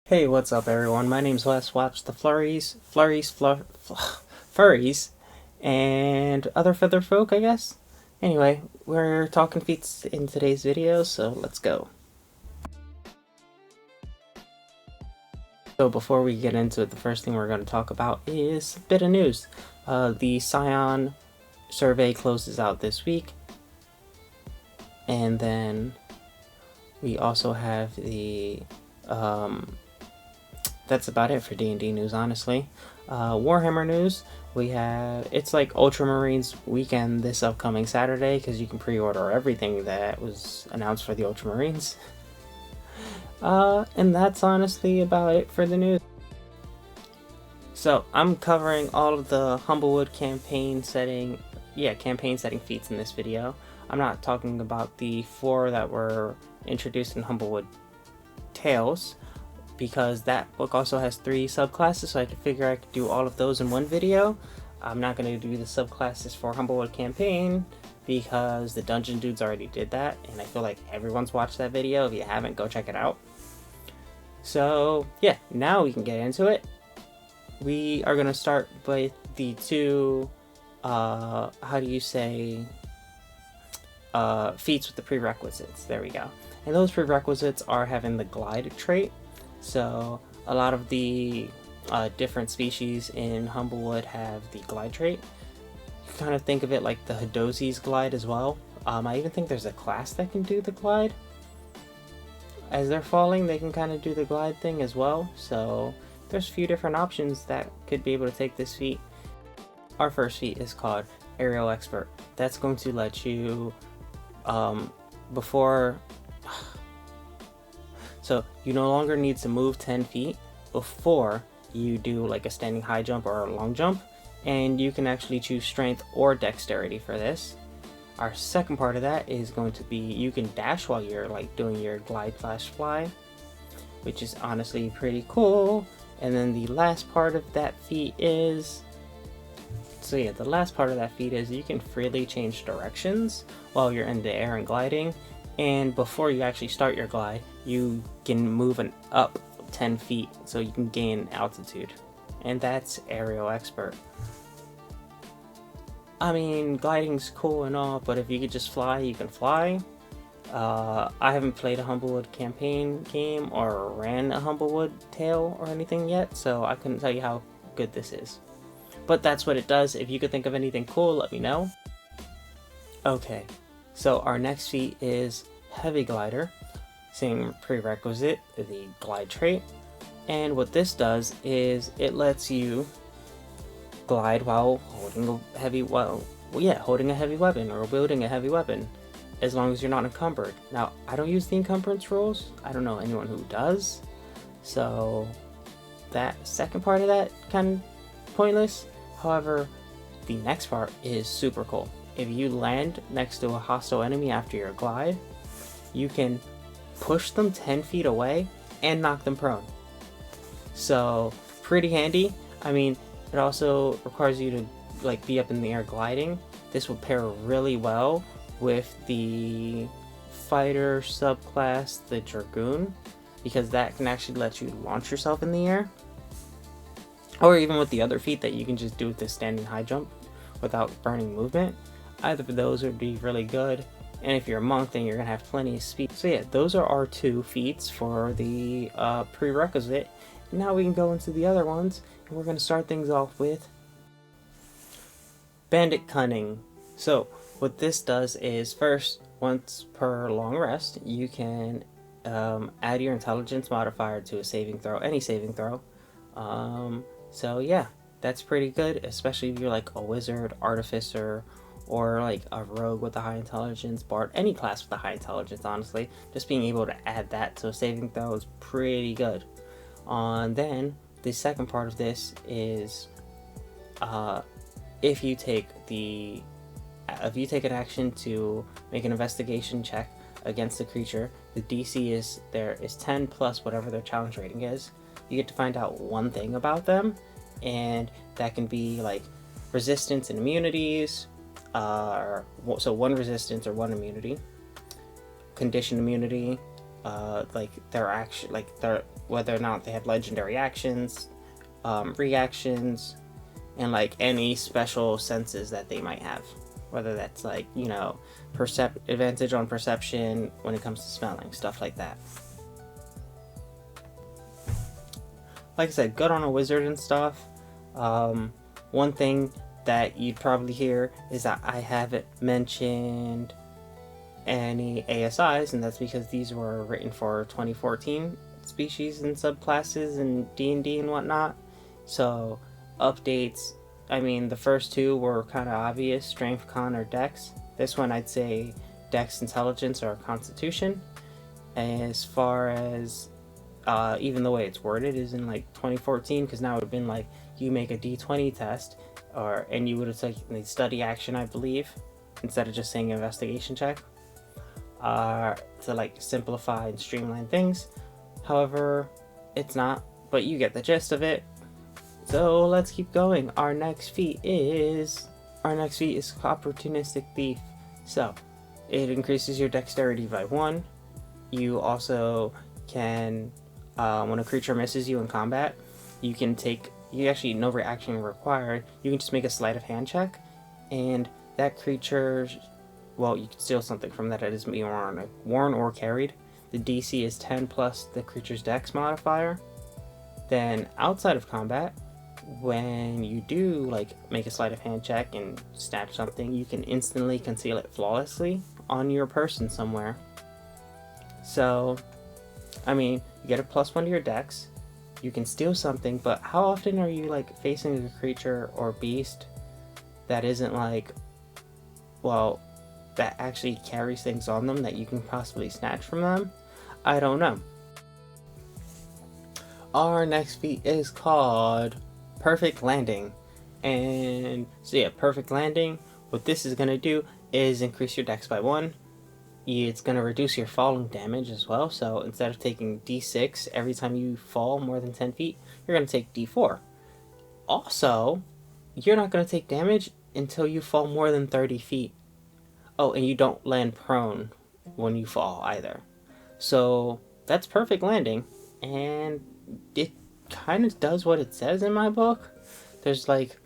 Hey, what's up everyone? My name's Wes. Watch the furries, and other feather folk, I guess. Anyway, we're talking feats in today's video, so let's go. So before we get into it, the first thing we're going to talk about is a bit of news. The Scion survey closes out this week, and then we also have the that's about it for D&D news, honestly. Warhammer news, it's like Ultramarines weekend this upcoming Saturday, because you can pre-order everything that was announced for the Ultramarines. And that's honestly about it for the news. So I'm covering all of the Humblewood campaign setting feats in this video. I'm not talking about the 4 that were introduced in Humblewood Tales, because that book also has 3 subclasses, so I figure I could do all of those in one video. I'm not going to do the subclasses for Humblewood Campaign because the Dungeon Dudes already did that, and I feel like everyone's watched that video. If you haven't, go check it out. So yeah, now we can get into it. We are going to start with the 2, feats with the prerequisites. There we go. And those prerequisites are having the glide trait. So a lot of the different species in Humblewood have the glide trait. You can kind of think of it like the Hadozzi's glide as well. I even think there's a class that can do the glide. As they're falling, they can kind of do the glide thing as well. So there's a few different options that could be able to take this feat. Our first feat is called Aerial Expert. That's going to let you, so you no longer need to move 10 feet before you do like a standing high jump or a long jump, and you can actually choose strength or dexterity for this. Our second part of that is going to be you can dash while you're like doing your glide/fly, which is honestly pretty cool. And then the last part of that feat is, you can freely change directions while you're in the air and gliding. And before you actually start your glide, you can move up 10 feet so you can gain altitude. And that's Aerial Expert. I mean, gliding's cool and all, but if you could just fly, you can fly. I haven't played a Humblewood campaign game or ran a Humblewood tale or anything yet, so I couldn't tell you how good this is. But that's what it does. If you could think of anything cool, let me know. Okay. So our next feat is Heavy Glider, same prerequisite, the glide trait. And what this does is it lets you glide while holding a heavy weapon or wielding a heavy weapon, as long as you're not encumbered. Now, I don't use the encumbrance rules. I don't know anyone who does. So that second part of that kind of pointless. However, the next part is super cool. If you land next to a hostile enemy after your glide, you can push them 10 feet away and knock them prone. So pretty handy. I mean, it also requires you to like be up in the air gliding. This will pair really well with the fighter subclass, the Dragoon, because that can actually let you launch yourself in the air. Or even with the other feat that you can just do with the standing high jump without burning movement. Either of those would be really good, and if you're a monk, then you're gonna have plenty of speed. So yeah, those are our 2 feats for the prerequisite. Now we can go into the other ones, and we're gonna start things off with Bandit Cunning. So what this does is, first, once per long rest, you can add your intelligence modifier to a saving throw, any saving throw. So yeah, that's pretty good, especially if you're like a wizard, artificer, or like a rogue with a high intelligence, bard, any class with a high intelligence, honestly. Just being able to add that to a saving throw is pretty good. Then the second part of this is if you take an action to make an investigation check against the creature, the DC is 10 plus whatever their challenge rating is. You get to find out one thing about them, and that can be like resistance and immunities, so 1 resistance or 1 immunity, condition immunity, like their whether or not they have legendary actions, reactions, and like any special senses that they might have. Whether that's like, you know, advantage on perception when it comes to smelling, stuff like that. Like I said, good on a wizard and stuff. One thing that you'd probably hear is that I haven't mentioned any ASIs, and that's because these were written for 2014 species and subclasses and D&D and whatnot. So updates, I mean, the first two were kind of obvious, strength, con, or dex. This one I'd say dex, intelligence, or constitution. As far as even the way it's worded is in like 2014, because now it would have been like you make a D20 test, and you would have taken the study action, I believe, instead of just saying investigation check, to like simplify and streamline things. However, it's not, but you get the gist of it. So let's keep going. Our next feat is Opportunistic Thief. So it increases your dexterity by 1. You also can, when a creature misses you in combat, you actually, no reaction required. You can just make a sleight of hand check, and that creature, well, you can steal something from that is worn or carried. The DC is 10 plus the creature's dex modifier. Then outside of combat, when you do like make a sleight of hand check and snatch something, you can instantly conceal it flawlessly on your person somewhere. So, I mean, you get a +1 to your dex, you can steal something, but how often are you like facing a creature or beast that isn't like, well, that actually carries things on them that you can possibly snatch from them? I don't know. Our next feat is called Perfect Landing. And so yeah, Perfect Landing, what this is going to do is increase your dex by 1. It's going to reduce your falling damage as well. So instead of taking d6 every time you fall more than 10 feet, you're going to take d4. Also, you're not going to take damage until you fall more than 30 feet. Oh, and you don't land prone when you fall either. So that's Perfect Landing, and it kind of does what it says in my book. There's like,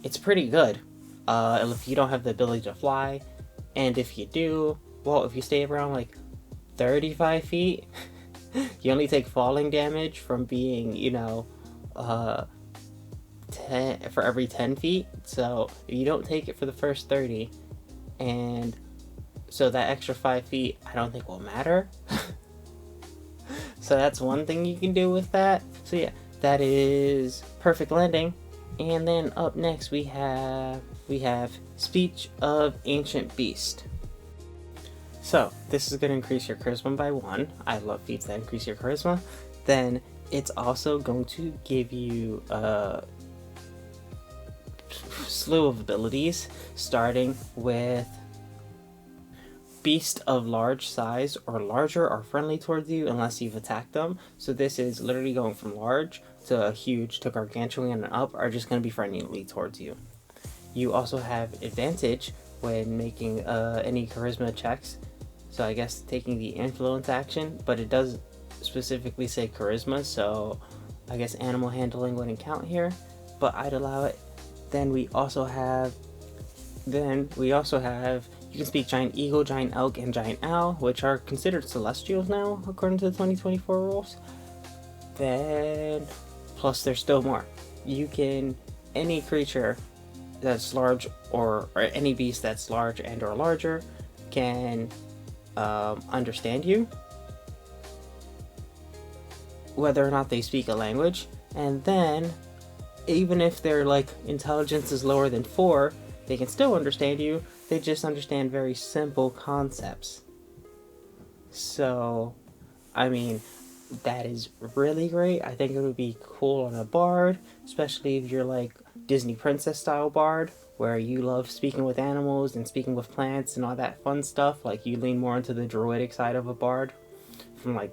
it's pretty good if you don't have the ability to fly, and if you do, well, if you stay around like 35 feet, you only take falling damage from being, 10 for every 10 feet. So if you don't take it for the first 30, and so that extra 5 feet I don't think will matter. So that's one thing you can do with that. So yeah, that is Perfect Landing. And then up next we have Speech of Ancient Beast. So this is going to increase your charisma by 1. I love feats that increase your charisma. Then it's also going to give you a slew of abilities, starting with Beast of large size or larger are friendly towards you unless you've attacked them. So this is literally going from large to huge to gargantuan and up are just going to be friendly towards you. You also have advantage when making any charisma checks. So I guess taking the influence action, but it does specifically say charisma, so I guess animal handling wouldn't count here, but I'd allow it. Then we also have you can speak giant eagle, giant elk, and giant owl, which are considered celestials now according to the 2024 rules. Then plus there's still more. You can, any creature that's large or any beast that's large and or larger can understand you, whether or not they speak a language. And then even if their like intelligence is lower than 4, they can still understand you. They just understand very simple concepts. So I mean, that is really great. I think it would be cool on a bard, especially if you're like Disney princess style bard, where you love speaking with animals and speaking with plants and all that fun stuff. Like you lean more into the druidic side of a bard, from like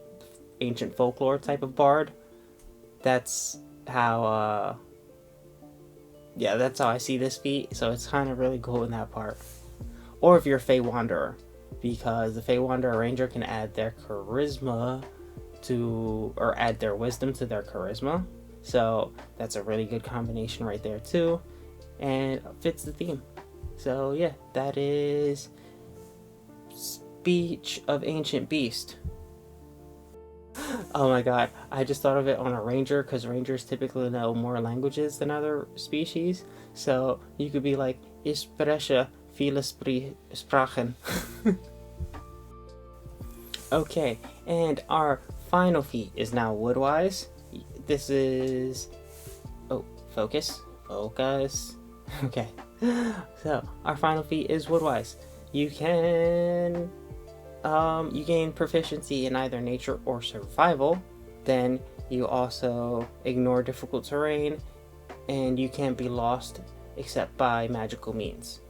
ancient folklore type of bard. That's how that's how I see this feat. So it's kind of really cool in that part. Or if you're a Fey Wanderer, because the Fey Wanderer Ranger can add their charisma to, or add their wisdom to their charisma. So that's a really good combination right there too, and fits the theme. So yeah, that is Speech of Ancient Beast. Oh my god, I just thought of it on a ranger, because rangers typically know more languages than other species. So you could be like, ich spreche viele Sprachen. Okay, and our final feat is now Woodwise. This is... oh, focus. Okay, so our final feat is Woodwise. You can... you gain proficiency in either nature or survival. Then you also ignore difficult terrain, and you can't be lost except by magical means.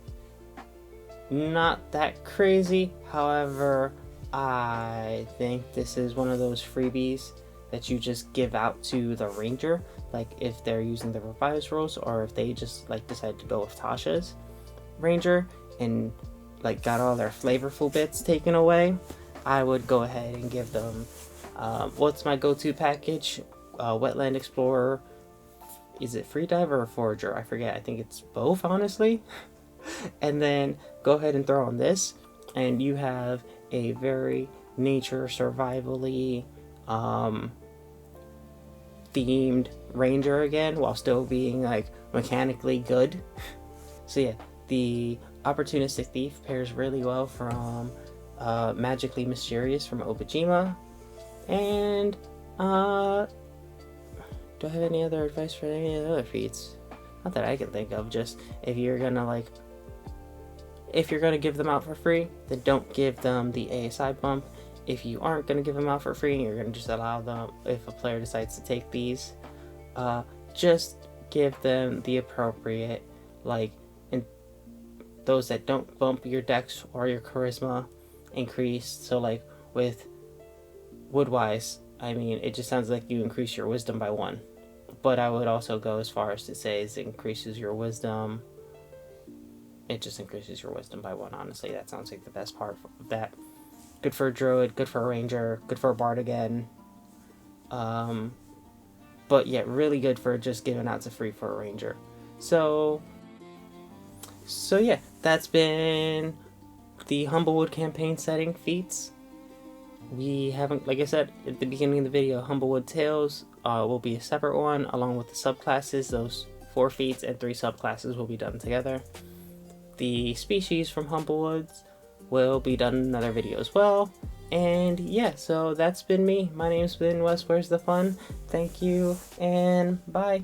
Not that crazy, however, I think this is one of those freebies that you just give out to the ranger, like if they're using the revised rules, or if they just like decide to go with Tasha's ranger and like got all their flavorful bits taken away. I would go ahead and give them what's my go-to package? Wetland Explorer. Is it Freediver or Forager? I forget. I think it's both, honestly. And then go ahead and throw on this, and you have a very nature survivally themed ranger again, while still being like mechanically good. So yeah, the Opportunistic Thief pairs really well from Magically Mysterious from Obajima. And do I have any other advice for any of the other feats? Not that I can think of. Just if you're gonna give them out for free, then don't give them the ASI bump. If you aren't gonna give them out for free and you're gonna just allow them, if a player decides to take these, just give them the appropriate, like, and those that don't bump your dex or your charisma increase. So like with Woodwise, I mean, it just sounds like you increase your wisdom by 1, but I would also go as far as to say it increases your wisdom. It just increases your wisdom by 1, honestly. That sounds like the best part of that. Good for a druid, good for a ranger, good for a bard again. But yeah, really good for just giving out to free for a ranger. So yeah, that's been the Humblewood campaign setting feats. We haven't, like I said at the beginning of the video, Humblewood Tales will be a separate one, along with the subclasses. Those 4 feats and 3 subclasses will be done together. The species from Humblewoods will be done in another video as well. And yeah, so that's been me. My name's been Wes Where's the Fun. Thank you, and bye.